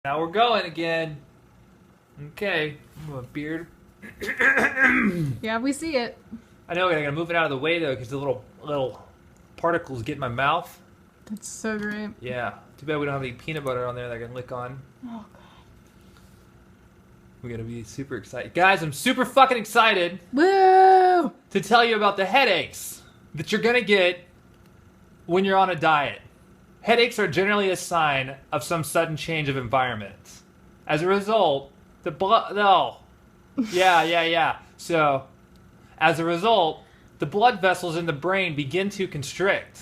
Now we're going again. Okay. A beard. Yeah, we see it. I know, I gotta move it out of the way though, because the little particles get in my mouth. That's so great. Yeah. Too bad we don't have any peanut butter on there that I can lick on. Oh, God. We gotta be super excited. Guys, I'm super fucking excited Woo! to tell you about the headaches that you're gonna get when you're on a diet. Headaches are generally a sign of some sudden change of environment. As a result, the blood... No. Yeah. So, as a result, the blood vessels in the brain begin to constrict.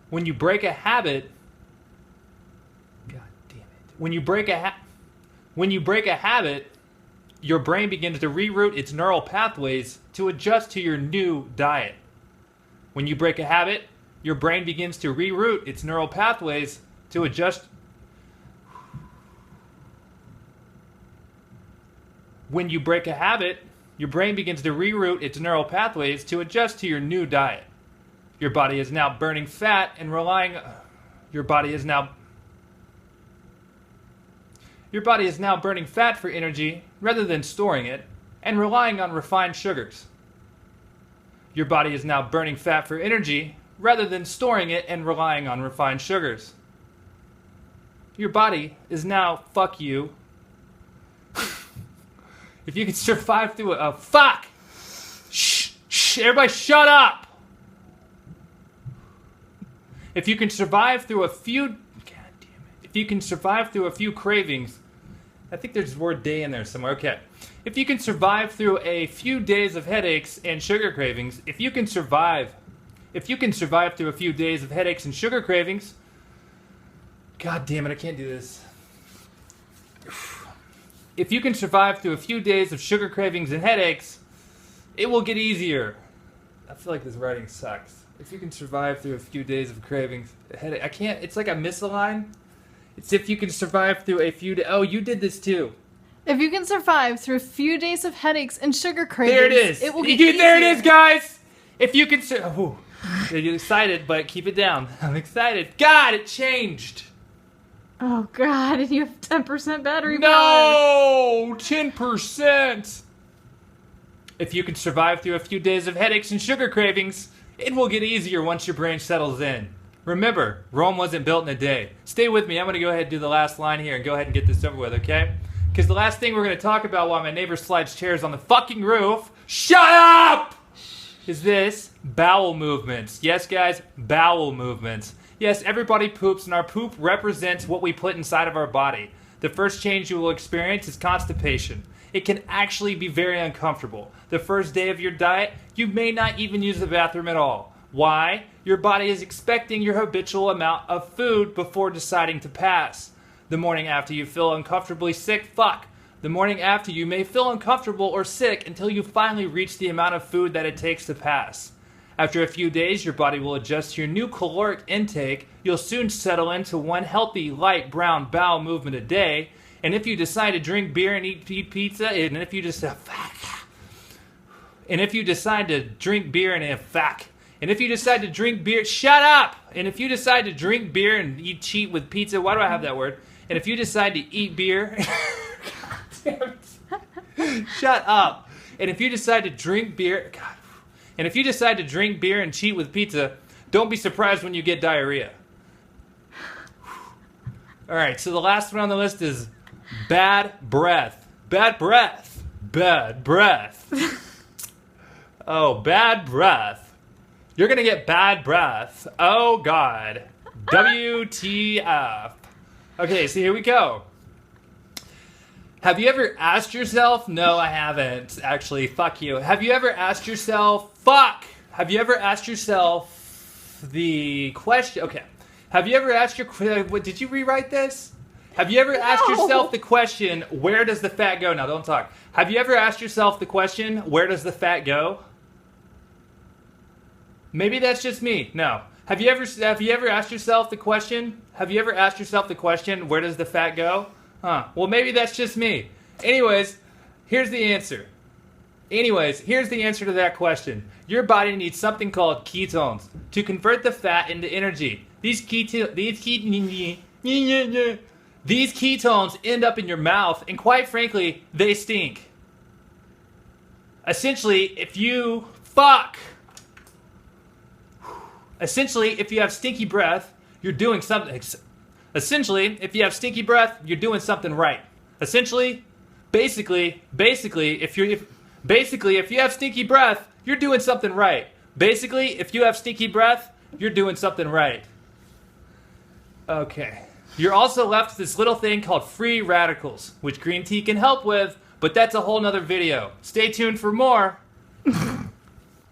When you break a habit... God damn it. When you break a habit, your brain begins to reroute its neural pathways to adjust to your new diet. When you break a habit, your brain begins to reroute its neural pathways to adjust. When you break a habit, your brain begins to reroute its neural pathways to adjust to your new diet. Your body is now burning fat and relying. Your body is now burning fat for energy rather than storing it and relying on refined sugars. Your body is now burning fat for energy rather than storing it and relying on refined sugars. Your body is now, fuck you. If you can survive through fuck! Shh, everybody shut up! If you can survive through a few, God damn it. If you can survive through a few cravings, I think there's the word day in there somewhere, okay. If you can survive through a few days of headaches and sugar cravings, if you can survive through a few days of headaches and sugar cravings, God damn it, I can't do this. If you can survive through a few days of sugar cravings and headaches, it will get easier. I feel like this writing sucks. If you can survive through a few days of cravings, headache, I can't, it's like I miss a line. It's if you can survive through a few days. Oh, you did this too. If you can survive through a few days of headaches and sugar cravings, there it is. It will get easier. There it is, guys. If you can, you're excited, but keep it down. I'm excited. God, it changed. Oh, God, and you have 10% battery power. No, 10%. If you can survive through a few days of headaches and sugar cravings, it will get easier once your brain settles in. Remember, Rome wasn't built in a day. Stay with me. I'm going to go ahead and do the last line here and go ahead and get this over with, okay? Because the last thing we're going to talk about while my neighbor slides chairs on the fucking roof, shut up, is this bowel movements. Yes, guys, bowel movements. Yes, everybody poops, and our poop represents what we put inside of our body. The first change you will experience is constipation. It can actually be very uncomfortable. The first day of your diet, you may not even use the bathroom at all. Why? Your body is expecting your habitual amount of food before deciding to pass. The morning after you feel uncomfortably sick, the morning after you may feel uncomfortable or sick until you finally reach the amount of food that it takes to pass. After a few days, your body will adjust to your new caloric intake. You'll soon settle into one healthy, light brown bowel movement a day. And if you decide to drink beer and eat pizza, shut up! And if you decide to drink beer and eat cheat with pizza, why do I have that word? And if you decide to eat beer, shut up. And if you decide to drink beer, and if you decide to drink beer and cheat with pizza, don't be surprised when you get diarrhea. All right, so the last one on the list is bad breath. Bad breath. Bad breath. Oh, bad breath. You're going to get bad breath. Oh, God. WTF. Okay, so here we go. Have you ever asked yourself? No, I haven't. Actually, fuck you. Have you ever asked yourself? Have you ever asked yourself the question? Okay. Have you ever asked did you rewrite this? Have you ever asked yourself the question, where does the fat go? Now, don't talk. Have you ever asked yourself the question, where does the fat go? Maybe that's just me. No. Have you ever asked yourself the question? Have you ever asked yourself the question, where does the fat go? Well, maybe that's just me. Anyways, here's the answer. Here's the answer to that question. Your body needs something called ketones to convert the fat into energy. These ketones These ketones end up in your mouth, and quite frankly, they stink. Essentially, if you have stinky breath, you're doing something. Essentially, if you have stinky breath, you're doing something right. Essentially, basically, if you have stinky breath, you're doing something right. Basically, if you have stinky breath, you're doing something right. Okay. You're also left with this little thing called free radicals, which green tea can help with, but that's a whole nother video. Stay tuned for more.